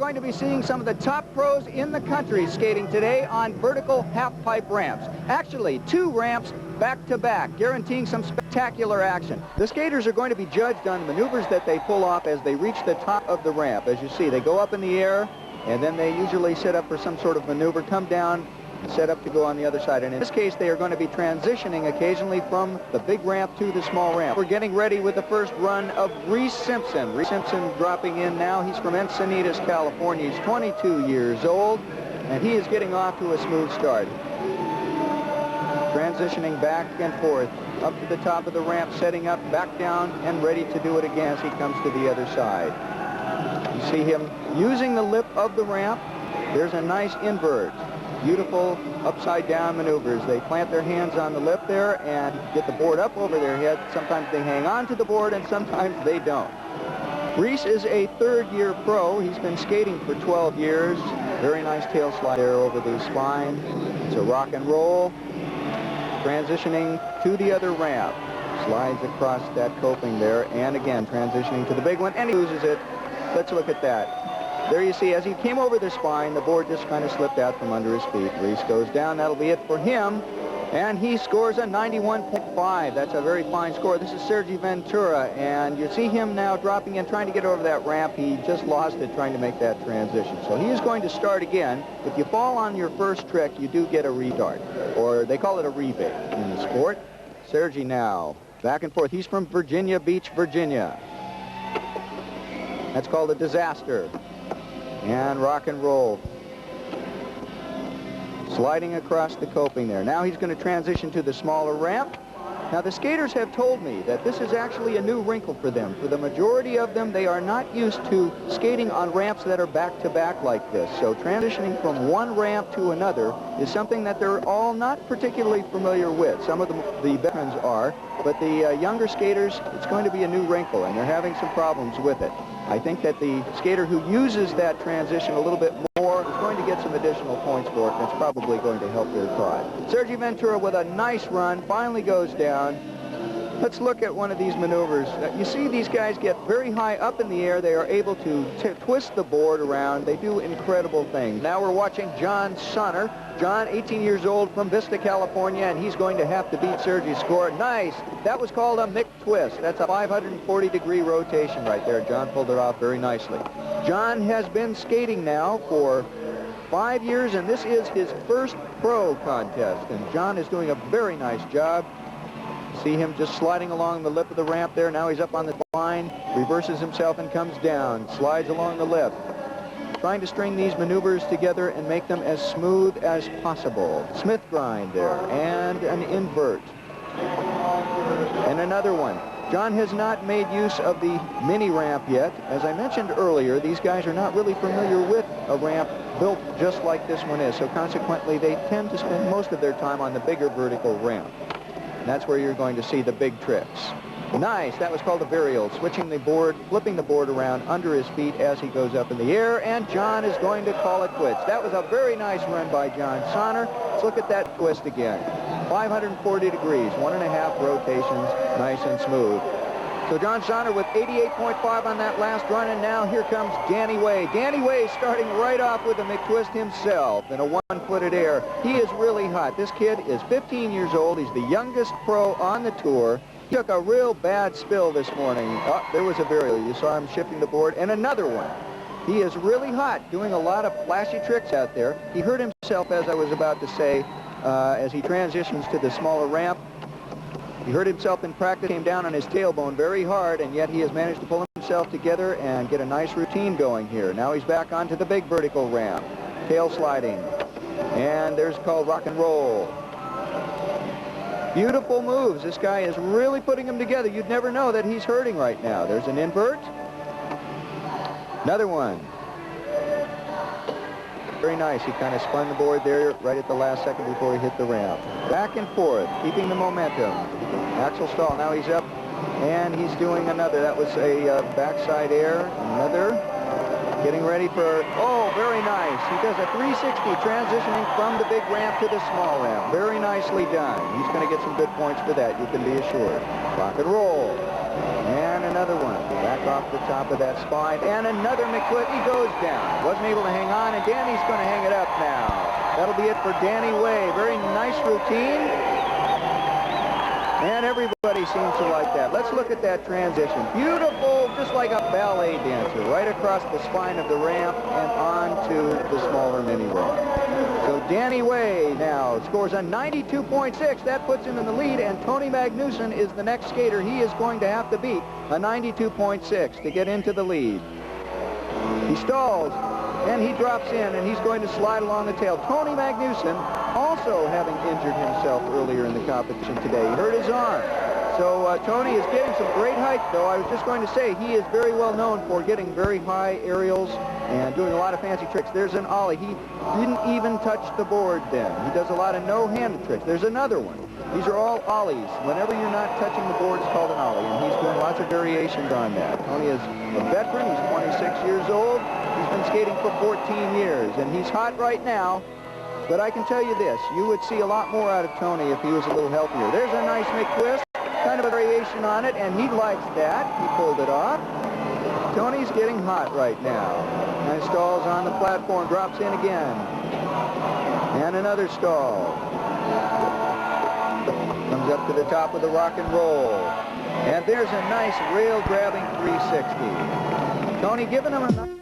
going to be seeing some of the top pros in the country skating today on vertical half-pipe ramps. Actually, 2 ramps back-to-back, guaranteeing some spectacular action. The skaters are going to be judged on the maneuvers that they pull off as they reach the top of the ramp. As you see, they go up in the air, and then they usually set up for some sort of maneuver, come down, set up to go on the other side. And in this case, they are going to be transitioning occasionally from the big ramp to the small ramp. We're getting ready with the first run of Reese Simpson. Reese Simpson dropping in now. He's from Encinitas, California. He's 22 years old, and he is getting off to a smooth start. Transitioning back and forth, up to the top of the ramp, setting up, back down, and ready to do it again as he comes to the other side. You see him using the lip of the ramp. There's a nice invert. Beautiful upside-down maneuvers. They plant their hands on the lip there and get the board up over their head. Sometimes they hang on to the board, and sometimes they don't. Reese is a third-year pro. He's been skating for 12 years. Very nice tail slide there over the spine. It's a rock and roll. Transitioning to the other ramp. Slides across that coping there, and again, transitioning to the big one, and he loses it. Let's look at that. There you see, as he came over the spine, the board just kind of slipped out from under his feet. Reese goes down. That'll be it for him. And he scores a 91.5. That's a very fine score. This is Sergey Ventura. And you see him now dropping in, trying to get over that ramp. He just lost it trying to make that transition. So he is going to start again. If you fall on your first trick, you do get a retard. Or they call it a rebate in the sport. Sergey now, back and forth. He's from Virginia Beach, Virginia. That's called a disaster. And rock and roll. Sliding across the coping there. Now he's going to transition to the smaller ramp. Now the skaters have told me that this is actually a new wrinkle for them. For the majority of them, they are not used to skating on ramps that are back-to-back like this. So transitioning from one ramp to another is something that they're all not particularly familiar with. Some of the veterans are, but the younger skaters, it's going to be a new wrinkle, and they're having some problems with it. I think that the skater who uses that transition a little bit more is going to get some additional points for it, and it's probably going to help their cause. Sergey Ventura with a nice run, finally goes down. Let's look at one of these maneuvers. You see these guys get very high up in the air. They are able to twist the board around. They do incredible things. Now we're watching John Sonner. John, 18 years old, from Vista, California, and he's going to have to beat Sergey's score. Nice. That was called a Mick twist. That's a 540-degree rotation right there. John pulled it off very nicely. John has been skating now for 5 years, and this is his first pro contest, and John is doing a very nice job. See him just sliding along the lip of the ramp there. Now he's up on the line, reverses himself and comes down, slides along the lip. Trying to string these maneuvers together and make them as smooth as possible. Smith grind there, and an invert. And another one. John has not made use of the mini ramp yet. As I mentioned earlier, these guys are not really familiar with a ramp built just like this one is. So consequently, they tend to spend most of their time on the bigger vertical ramp. And that's where you're going to see the big tricks. Nice. That was called a varial, switching the board, flipping the board around under his feet as he goes up in the air, and John is going to call it quits. That was a very nice run by John Sonner. Let's look at that twist again. 540 degrees, 1.5 rotations, nice and smooth. So John Sonner with 88.5 on that last run, and now here comes Danny Way. Danny Way starting right off with a McTwist himself in a one-footed air. He is really hot. This kid is 15 years old. He's the youngest pro on the tour. He took a real bad spill this morning. Oh, there was a varial. You saw him shifting the board, and another one. He is really hot, doing a lot of flashy tricks out there. He hurt himself, as I was about to say, as he transitions to the smaller ramp. He hurt himself in practice, came down on his tailbone very hard, and yet he has managed to pull himself together and get a nice routine going here. Now he's back onto the big vertical ramp, tail sliding, and there's called rock and roll. Beautiful moves. This guy is really putting them together. You'd never know that he's hurting right now. There's an invert. Another one. Very nice. He kind of spun the board there right at the last second before he hit the ramp. Back and forth, keeping the momentum. Axel stall. Now he's up, and he's doing another. That was a backside air. Another. Getting ready for, oh, very nice. He does a 360 transitioning from the big ramp to the small ramp. Very nicely done. He's going to get some good points for that, you can be assured. Rock and roll. And another one. Back off the top of that spine, and another McTwist. He goes down. Wasn't able to hang on, and Danny's going to hang it up now. That'll be it for Danny Way. Very nice routine, and everybody seems to like that. Let's look at that transition. Beautiful, just like a ballet dancer, right across the spine of the ramp and onto the smaller mini ramp. So Danny Way now scores a 92.6. That puts him in the lead, and Tony Magnusson is the next skater he is going to have to beat, a 92.6 to get into the lead. He stalls, and he drops in, and he's going to slide along the tail. Tony Magnusson, also having injured himself earlier in the competition today. He hurt his arm. So Tony is getting some great height, though. I was just going to say he is very well known for getting very high aerials and doing a lot of fancy tricks. There's an ollie. He didn't even touch the board then. He does a lot of no-handed tricks. There's another one. These are all ollies. Whenever you're not touching the board, it's called an ollie, and he's doing lots of variations on that. Tony is a veteran. He's 26 years old. He's been skating for 14 years, and he's hot right now. But I can tell you this, you would see a lot more out of Tony if he was a little healthier. There's a nice McTwist, kind of a variation on it, and he likes that. He pulled it off. Tony's getting hot right now. Nice stalls on the platform, drops in again. And another stall. Comes up to the top of the rock and roll. And there's a nice rail-grabbing 360. Tony giving him a